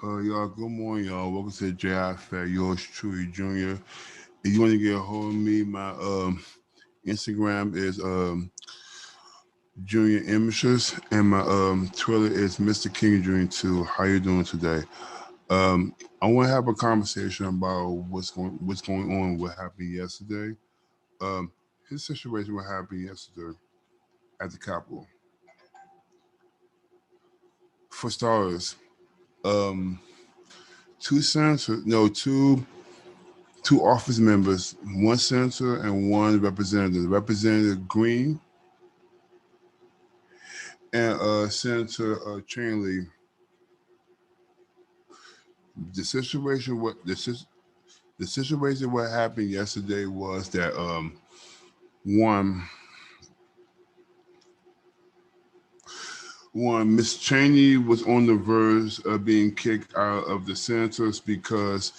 Y'all, good morning, y'all. Welcome to the J.I. Fat, yours truly, Junior. If you want to get a hold of me, my Instagram is Junior Images, and my Twitter is Mr. King Junior too. How you doing today? Um, I want to have a conversation about what's going on, what happened yesterday. Um, his situation, what happened yesterday at the Capitol. For starters, um, two senators, no, two office members, one senator and one representative. Representative Green and Senator Cheney. The situation, the situation, what happened yesterday was that one, one Miss Cheney was on the verge of being kicked out of the senators because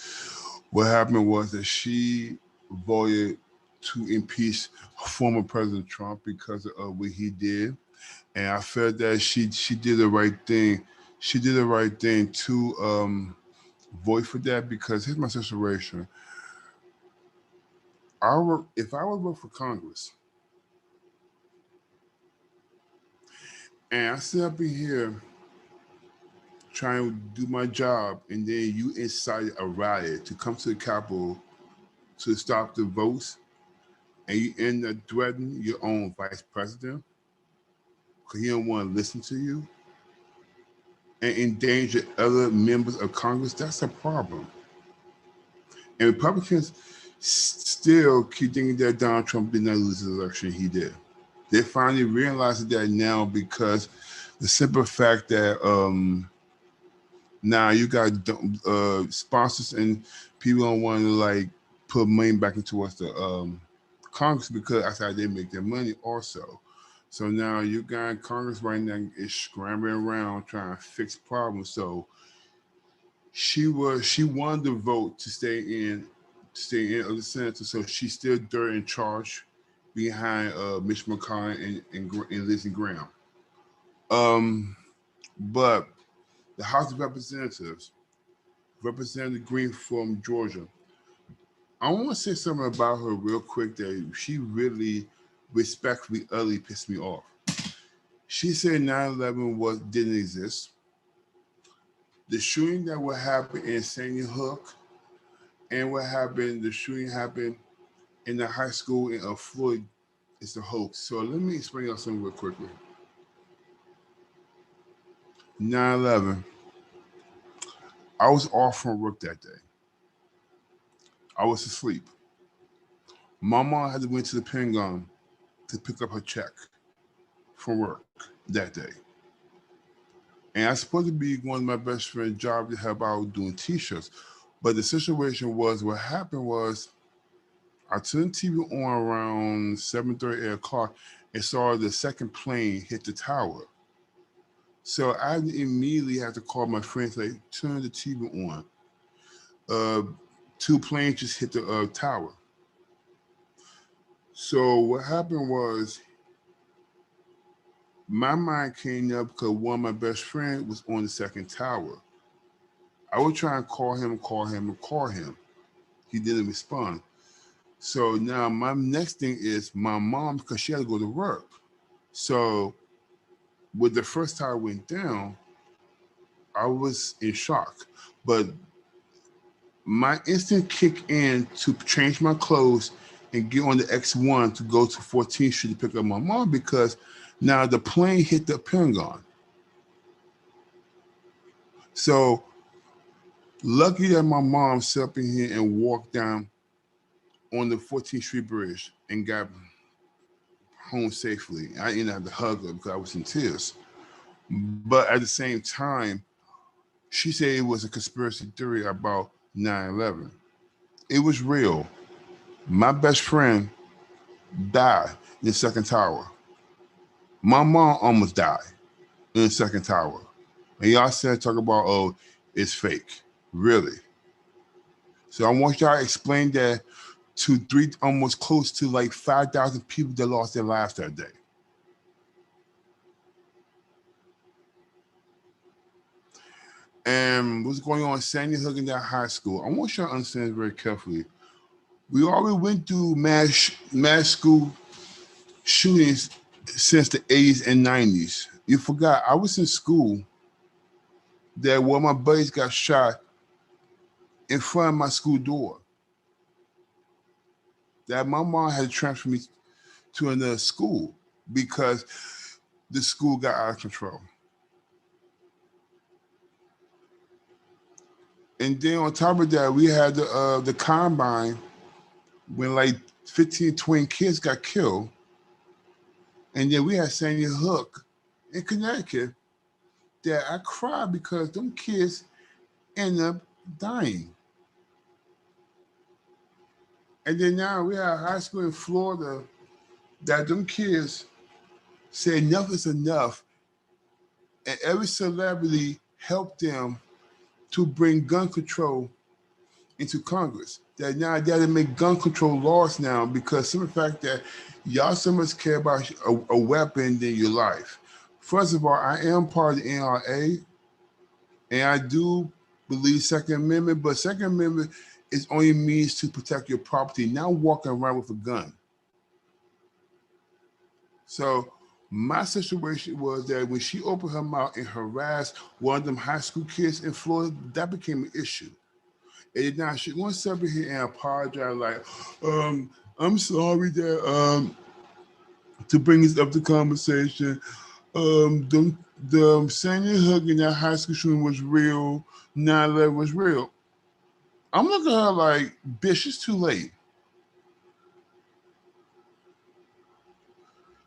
what happened was that she voted to impeach former President Trump because of what he did, and I felt that she did the right thing. She did the right thing to vote for that because here's my situation. If I would vote for Congress and I sit up in here trying to do my job, and then you incite a riot to come to the Capitol to stop the votes, and you end up threatening your own vice president because he don't want to listen to you and endanger other members of Congress, that's a problem. And Republicans still keep thinking that Donald Trump did not lose the election. He did. They finally realizing that now because the simple fact that now you got sponsors and people don't want to like put money back into towards the Congress because that's how they make their money also. So now you got Congress right now is scrambling around trying to fix problems. So she wanted to vote to stay in of the senator, so she's still there in charge behind Mitch McConnell and Lindsey Graham. Um, but the House of Representatives, Representative Green from Georgia, I want to say something about her real quick that she really respectfully utterly pissed me off. She said 9/11 was didn't exist. The shooting that would happen in Sandy Hook and what happened, the shooting happened in the high school in Floyd is a hoax. So let me explain y'all something real quickly. 9/11. I was off from work that day. I was asleep. My mom had to went to the Pentagon to pick up her check from work that day. And I was supposed to be one of my best friend's job to help out doing t-shirts. But the situation was what happened was I turned the TV on around 7:30, 8 o'clock and saw the second plane hit the tower. So I immediately had to call my friends like turn the TV on. Uh, two planes just hit the tower. So what happened was my mind came up because one of my best friends was on the second tower. I would try and call him. He didn't respond. So now my next thing is my mom because she had to go to work. So when the first tower went down, I was in shock. But my instant kick in to change my clothes and get on the X1 to go to 14th Street to pick up my mom because now the plane hit the Pentagon. So lucky that my mom sat up in here and walked down on the 14th Street Bridge and got home safely. I didn't have to hug her because I was in tears. But at the same time, she said it was a conspiracy theory about 9/11. It was real. My best friend died in the second tower. My mom almost died in the second tower. And y'all said talk about it's fake. Really. So I want y'all to explain that to three almost close to like 5,000 people that lost their lives that day. and what's going on in Sandy Hook and that high school. I want you to understand very carefully. We already went through mass school shootings since the 80s and 90s. You forgot I was in school that one of my buddies got shot in front of my school door. That my mom had to transfer me to another school because the school got out of control. And then on top of that, we had the combine when like 15, 20 kids got killed. And then we had Sandy Hook in Connecticut that I cried because them kids ended up dying. And then now we have a high school in Florida that them kids say enough is enough. And every celebrity helped them to bring gun control into Congress. That now they got to make gun control laws now because of the fact that y'all so much care about a weapon than your life. First of all, I am part of the NRA, and I do believe Second Amendment, but Second Amendment is only means to protect your property, not walking around with a gun. So my situation was that when she opened her mouth and harassed one of them high school kids in Florida, that became an issue. And now she wants to up here and apologize, like, I'm sorry that to bring this up to conversation. The Sandy Hook in that high school shooting was real. 9/11 was real. I'm looking at her like, bitch, it's too late.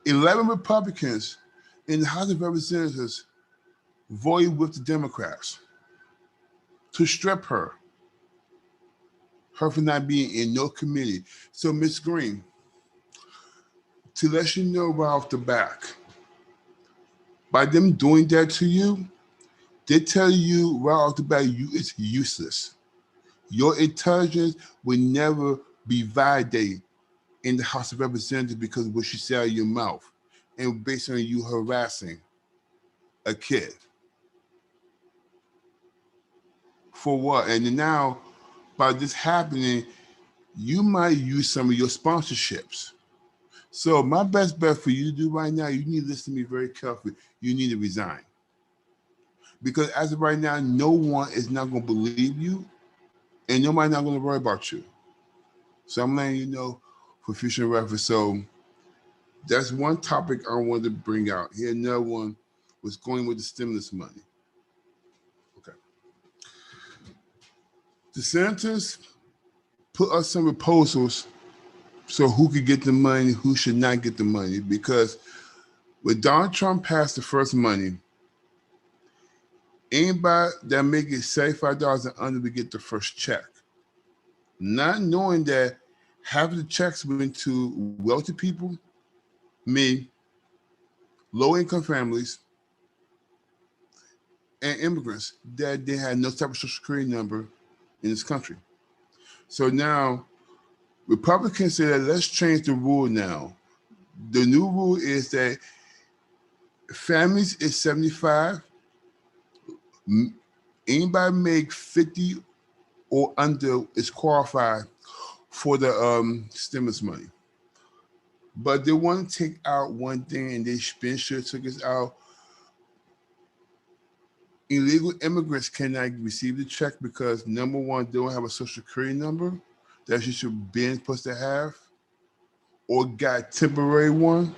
11 Republicans in the House of Representatives voted with the Democrats to strip her for not being in no committee. So, Miss Green, to let you know right off the back, by them doing that to you, they tell you right off the bat, it's useless. Your intelligence will never be validated in the House of Representatives because of what you say out of your mouth and based on you harassing a kid. For what? And then now, by this happening, you might use some of your sponsorships. So my best bet for you to do right now, you need to listen to me very carefully. You need to resign. Because as of right now, no one is not going to believe you and nobody not going to worry about you. So I'm letting you know for future reference. So that's one topic I wanted to bring out. Here, another one was going with the stimulus money. Okay. The senators put us some proposals so who could get the money, who should not get the money. Because when Donald Trump passed the first money, anybody that make it $75 and under would get the first check. Not knowing that half of the checks went to wealthy people, me, low-income families, and immigrants that they had no type of social security number in this country. So now Republicans say that let's change the rule now. The new rule is that families is 75. Anybody make 50 or under is qualified for the stimulus money. But they want to take out one thing, and they been sure took us out. Illegal immigrants cannot receive the check because number one, they don't have a social security number that you should be supposed to have, or got temporary one,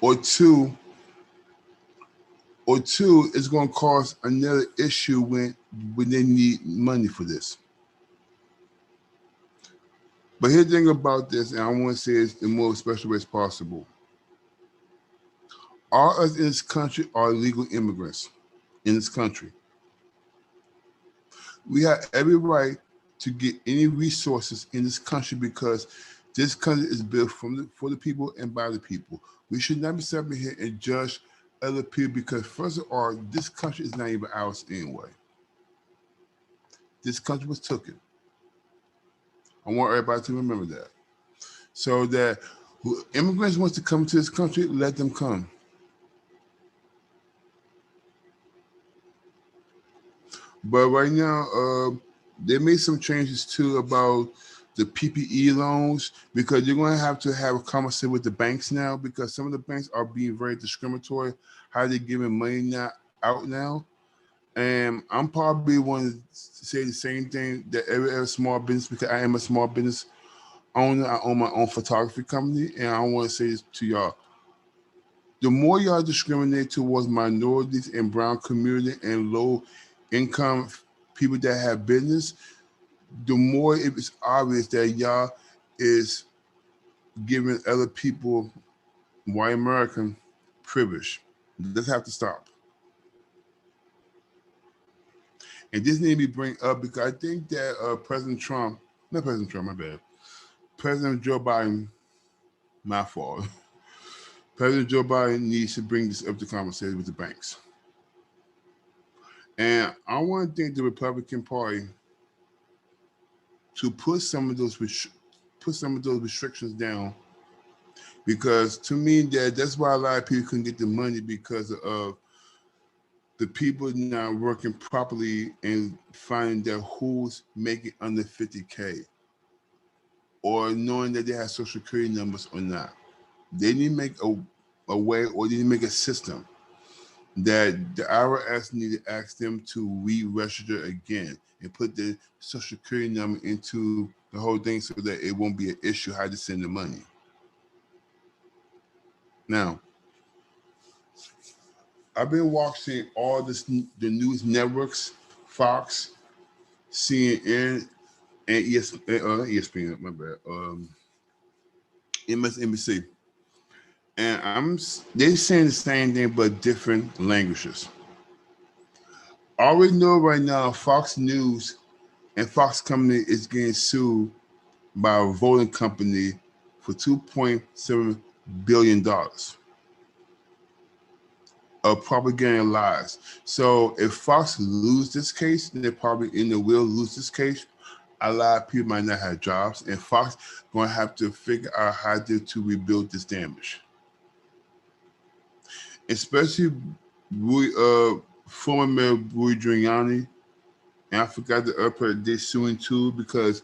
or two, it's going to cause another issue when they need money for this. But here's the thing about this, and I want to say it in the most special way as possible. All of us in this country are illegal immigrants in this country. We have every right to get any resources in this country because this country is built for the people and by the people. We should not be sitting here and judge other people because, first of all, this country is not even ours anyway. This country was taken. I want everybody to remember that. So that immigrants want to come to this country, let them come. But right now, they made some changes too about the PPE loans because you're going to have a conversation with the banks now because some of the banks are being very discriminatory how they're giving money now out now. And I'm probably one to say the same thing that every small business because I am a small business owner. I own my own photography company, and I want to say this to y'all: the more y'all discriminate towards minorities and brown community and low income people that have business, the more it is obvious that y'all is giving other people, white American, privilege. This have to stop. And this need to be bring up because I think that President Trump, not President Trump, my bad, President Joe Biden, my fault. President Joe Biden needs to bring this up to conversation with the banks. And I want to thank the Republican Party to put some of those restrictions down because to me that's why a lot of people couldn't get the money because of the people not working properly and finding that who's making under 50K or knowing that they have social security numbers or not. They need to make a way or they need to make a system that the IRS need to ask them to re-register again and put the social security number into the whole thing so that it won't be an issue how to send the money. Now, I've been watching all the news networks, Fox, CNN, and ESPN, my bad, MSNBC, and they saying the same thing but different languages. I already know right now Fox News and Fox Company is getting sued by a voting company for $2.7 billion of propaganda lies. So if Fox lose this case, they probably in the will lose this case. A lot of people might not have jobs, and Fox going to have to figure out how to rebuild this damage. Especially former Mayor Rudy Giuliani, and I forgot the upper they suing too because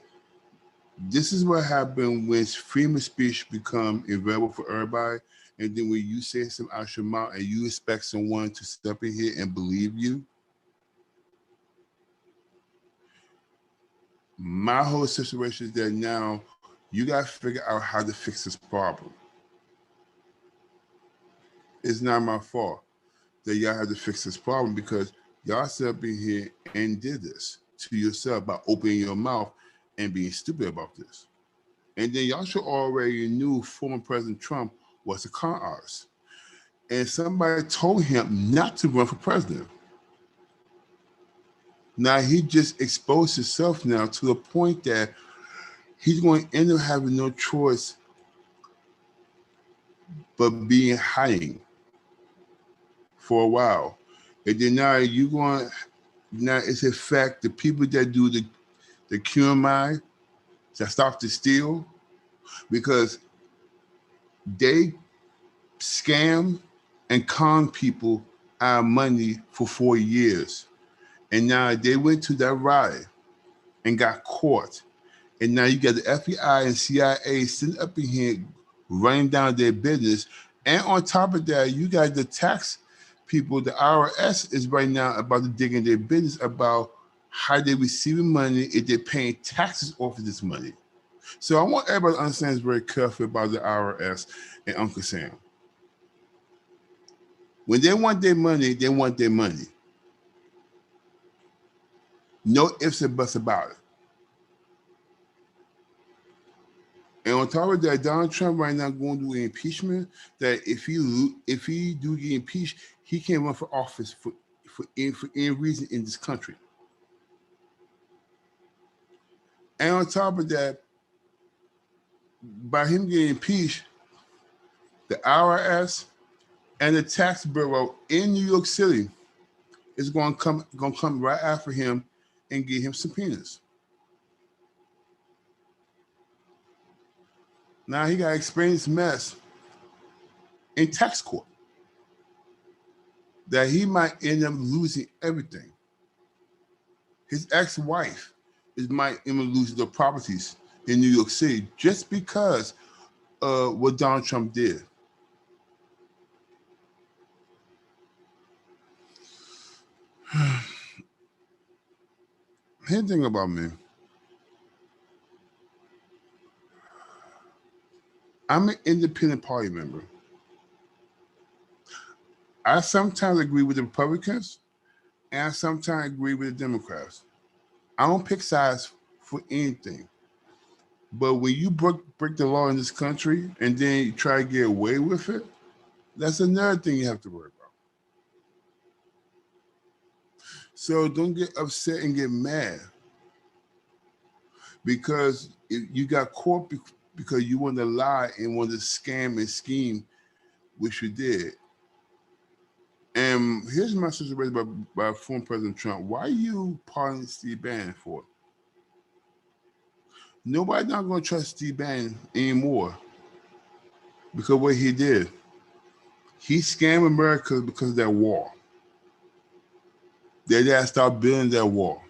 this is what happened when freedom of speech become available for everybody, and then when you say something out your mouth and you expect someone to step in here and believe you, my whole situation is that now you got to figure out how to fix this problem. It's not my fault that y'all have to fix this problem because y'all sat up in here and did this to yourself by opening your mouth and being stupid about this. And then y'all should already knew former President Trump was a con artist. And somebody told him not to run for president. Now he just exposed himself now to the point that he's going to end up having no choice but being hiding for a while. And then now you going now it's a fact the people that do the QMI that stop to steal because they scam and con people out of money for 4 years. And now they went to that ride and got caught. And now you got the FBI and CIA sitting up in here running down their business. And on top of that, you got the tax people, the IRS is right now about to dig in their business about how they receiving money if they're paying taxes off of this money. So I want everybody to understand is very careful about the IRS and Uncle Sam. When they want their money, they want their money. No ifs and buts about it. And on top of that, Donald Trump right now going to do an impeachment that if he do get impeached, he can't run for office for any reason in this country. And on top of that, by him getting impeached, the IRS and the tax bureau in New York City is going to come right after him and give him subpoenas. Now he got to explain this mess in tax court that he might end up losing everything. His ex-wife might even lose the properties in New York City just because of what Donald Trump did. Here's the thing about me. I'm an independent party member. I sometimes agree with the Republicans, and I sometimes agree with the Democrats. I don't pick sides for anything. But when you break the law in this country and then you try to get away with it, that's another thing you have to worry about. So don't get upset and get mad because you got caught because you wanted to lie and wanted to scam and scheme, which you did. And here's my situation by former President Trump. Why are you pardoning Steve Bannon for? Nobody's not going to trust Steve Bannon anymore because of what he did. He scammed America because of that wall. They had to start building that wall.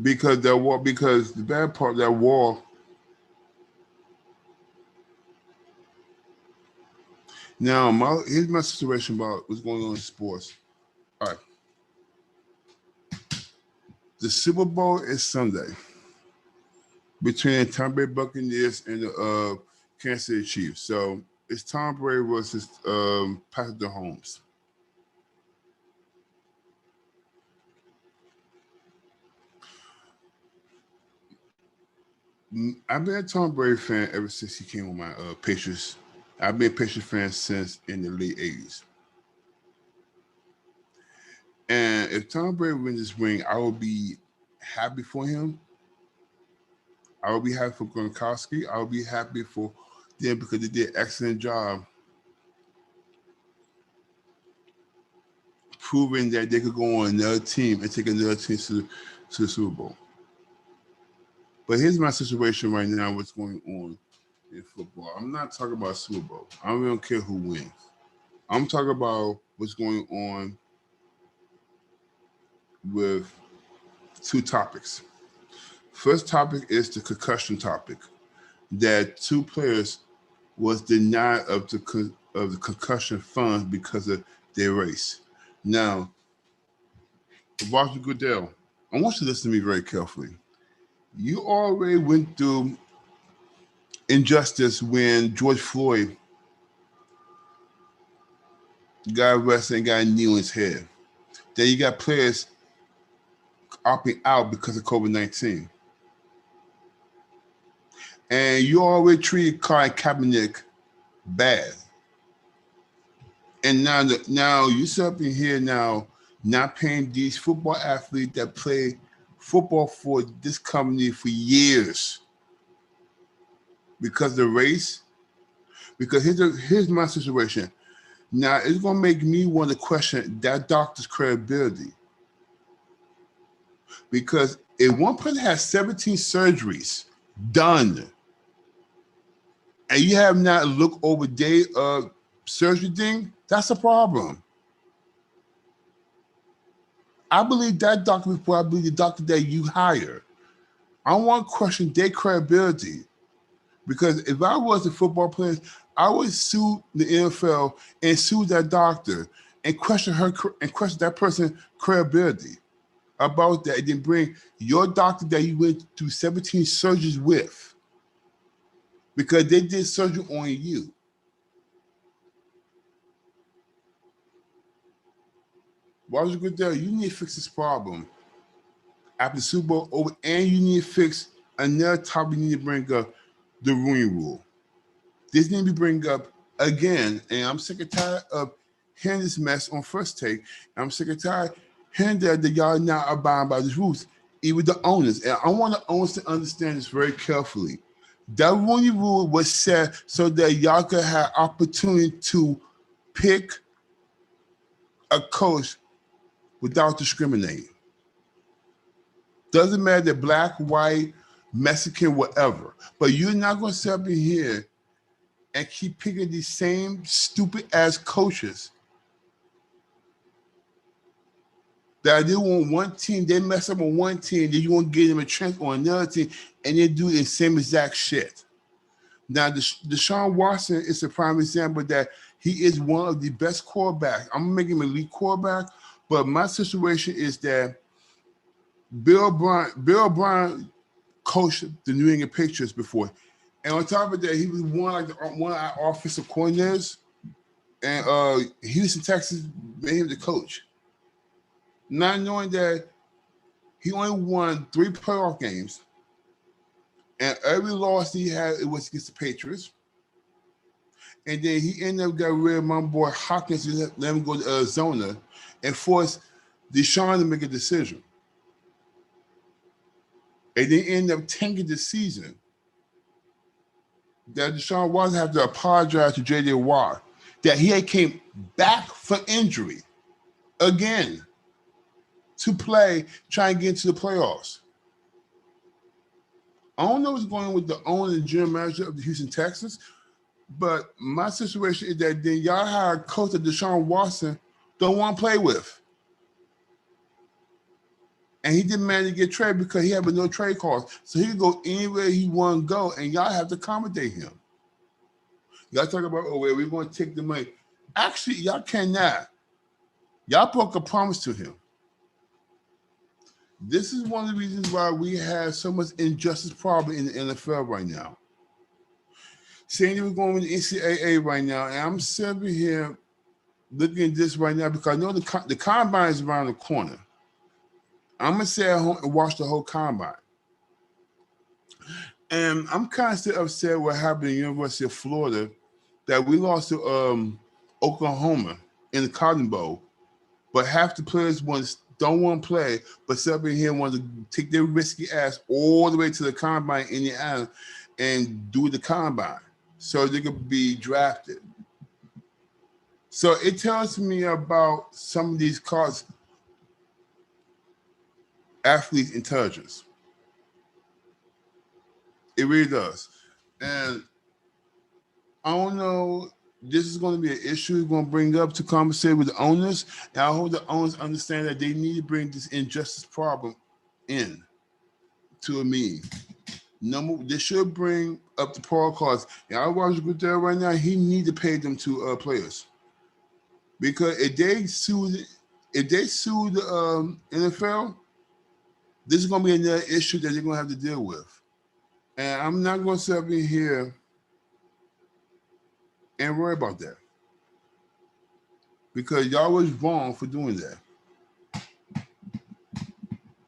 Because the bad part of that wall. Now, here's my situation about what's going on in sports. All right. The Super Bowl is Sunday between the Tampa Bay Buccaneers and the Kansas City Chiefs. So it's Tom Brady versus Patrick Mahomes. I've been a Tom Brady fan ever since he came with my Patriots. I've been a Patriots fan since in the late 80s. And if Tom Brady wins this ring, I will be happy for him. I will be happy for Gronkowski. I will be happy for them because they did an excellent job proving that they could go on another team and take another team to the Super Bowl. But here's my situation right now, what's going on in football. I'm not talking about Super Bowl. I don't care who wins. I'm talking about what's going on with two topics. First topic is the concussion topic, that two players was denied of the concussion funds because of their race. Now, Roger Goodell, I want you to listen to me very carefully. You already went through injustice when George Floyd got arrested and got a knee on his head. Then you got players opting out because of COVID-19. And you already treated Colin Kaepernick bad. And now you sit up in here now not paying these football athletes that play football for this company for years because of the race. Because here's my situation. Now it's gonna make me want to question that doctor's credibility. Because if one person has 17 surgeries done, and you have not looked over day of surgery thing, that's a problem. I believe that doctor before I believe the doctor that you hire. I want to question their credibility. Because if I was a football player, I would sue the NFL and sue that doctor and question that person's credibility about that. And then bring your doctor that you went through 17 surgeries with because they did surgery on you. Roger Goodell, you need to fix this problem after the Super Bowl over, and you need to fix another topic. You need to bring up the Rooney Rule. This need to be bring up again, and I'm sick and tired of hearing this mess on First Take. I'm sick and tired hearing that y'all not abiding by these rules, even the owners. And I want the owners to understand this very carefully. That Rooney Rule was set so that y'all could have opportunity to pick a coach without discriminating. Doesn't matter if black, white, Mexican, whatever. But you're not going to sit up in here and keep picking these same stupid ass coaches that they want one team, they mess up on one team, then you want to get them a chance on another team, and they do the same exact shit. Now, Deshaun Watson is a prime example that he is one of the best quarterbacks. I'm making him an elite quarterback, but my situation is that Bill O'Brien coached the New England Patriots before. And on top of that, he was one of our offensive coordinators. And Houston, Texas made him the coach. Not knowing that he only won 3 playoff games. And every loss he had, it was against the Patriots. And then he ended up getting rid of my boy Hopkins and let him go to Arizona and forced Deshaun to make a decision. And they ended up tanking the season. That Deshaun Watson had to apologize to J.J. Watt that he had came back from injury again to play, try and get into the playoffs. I don't know what's going on with the owner and general manager of the Houston Texans, but my situation is that then y'all hire a coach that Deshaun Watson don't want to play with. And he didn't manage to get traded because he had no trade clause. So he could go anywhere he want to go, and y'all have to accommodate him. Y'all talk about, oh, well, we're going to take the money. Actually, y'all cannot. Y'all broke a promise to him. This is one of the reasons why we have so much injustice problem in the NFL right now. Saying that we're going with the NCAA right now, and I'm sitting here looking at this right now because I know the combine is around the corner. I'm going to stay at home and watch the whole combine. And I'm kind of still upset what happened at the University of Florida that we lost to Oklahoma in the Cotton Bowl, but half the players don't want to play, but somebody here wants to take their risky ass all the way to the combine in Indiana and do the combine so they could be drafted. So it tells me about some of these college athletes' intelligence. It really does. And I don't know, this is going to be an issue we're going to bring up to conversate with the owners. And I hope the owners understand that they need to bring this injustice problem in to a meeting. They should bring up the protocols. And I watch good there right now, he need to pay them to players. Because if they sue the NFL, this is going to be another issue that they're going to have to deal with. And I'm not going to sit up in here and worry about that. Because y'all was wrong for doing that.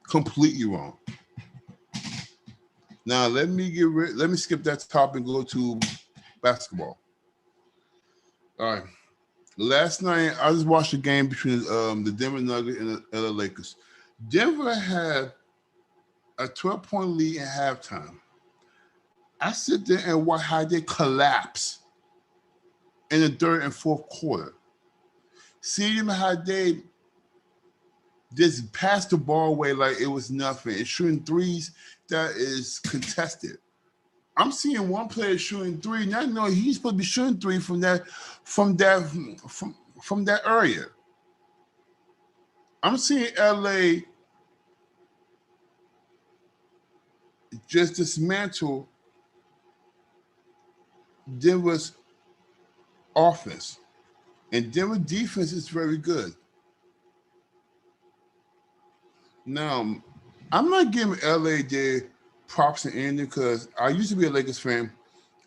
Completely wrong. Now let me skip that topic and go to basketball. All right. Last night I just watched a game between the Denver Nuggets and the LA Lakers. Denver had a 12-point lead at halftime. I sit there and watch how they collapse in the third and fourth quarter. See them how they just pass the ball away like it was nothing. And shooting threes that is contested. I'm seeing one player shooting three, not knowing he's supposed to be shooting three from that area. I'm seeing LA just dismantle Denver's offense. And Denver defense is very good. Now, I'm not giving LA their props and anything because I used to be a Lakers fan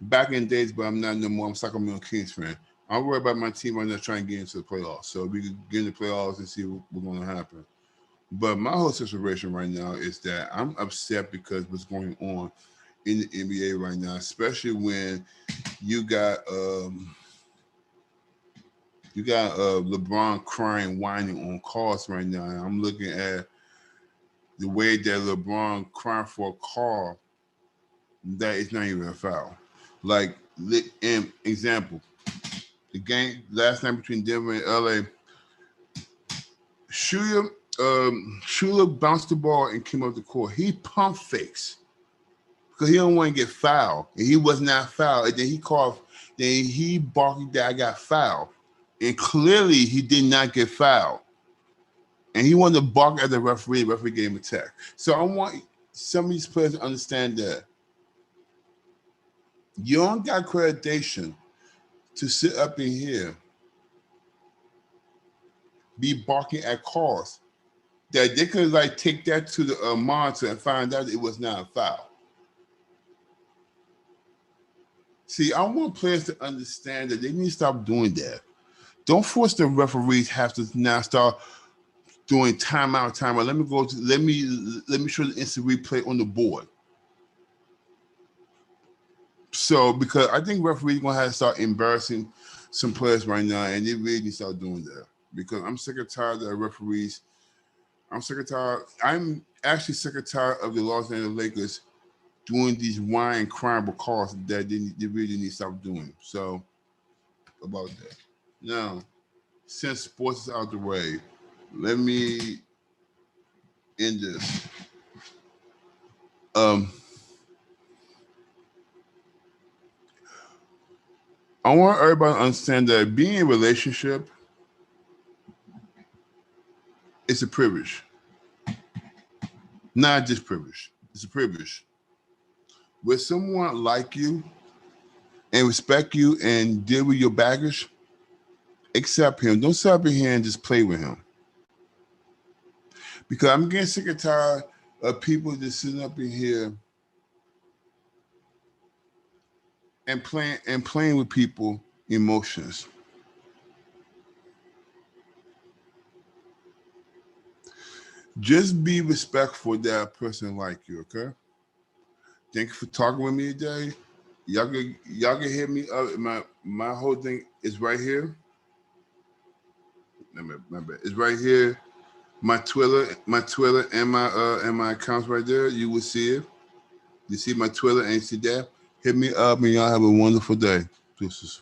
back in the days, but I'm not no more. I'm a Sacramento Kings fan. I'm worried about my team right now trying to get into the playoffs. So we can get in the playoffs and see what's going to happen. But my whole situation right now is that I'm upset because what's going on in the NBA right now, especially when you got LeBron crying, whining on calls right now. And I'm looking at the way that LeBron crying for a call that is not even a foul. Like, an example, the game last night between Denver and LA, Shula bounced the ball and came up the court. He pump fakes because he don't want to get fouled. And he was not fouled. And then he called, then he barked that I got fouled. And clearly he did not get fouled. And he wanted to bark at the referee gave him a tech. So I want some of these players to understand that you don't got accreditation to sit up in here, be barking at calls that they could like take that to the monitor and find out it was not a foul. See, I want players to understand that they need to stop doing that. Don't force the referees have to now start doing timeout. Let me go to let me show the instant replay on the board. So because I think referees gonna have to start embarrassing some players right now, and they really need to start doing that. Because I'm sick and tired of referees. I'm sick and tired. I'm actually sick and tired of the Los Angeles Lakers doing these whine and crying calls that they really need to stop doing. So about that. Now, since sports is out the way, let me end this. I want everybody to understand that being in a relationship is a privilege. Not just privilege. It's a privilege. With someone like you and respect you and deal with your baggage, accept him. Don't sit up in here and just play with him. Because I'm getting sick and tired of people just sitting up in here and playing with people emotions. Just be respectful that a person like you, okay? Thank you for talking with me today. Y'all can hit me up. My whole thing is right here. My bad. It's right here. My Twitter and my accounts right there. You will see it. You see my Twitter and see that. Hit me up and y'all have a wonderful day. Deuces.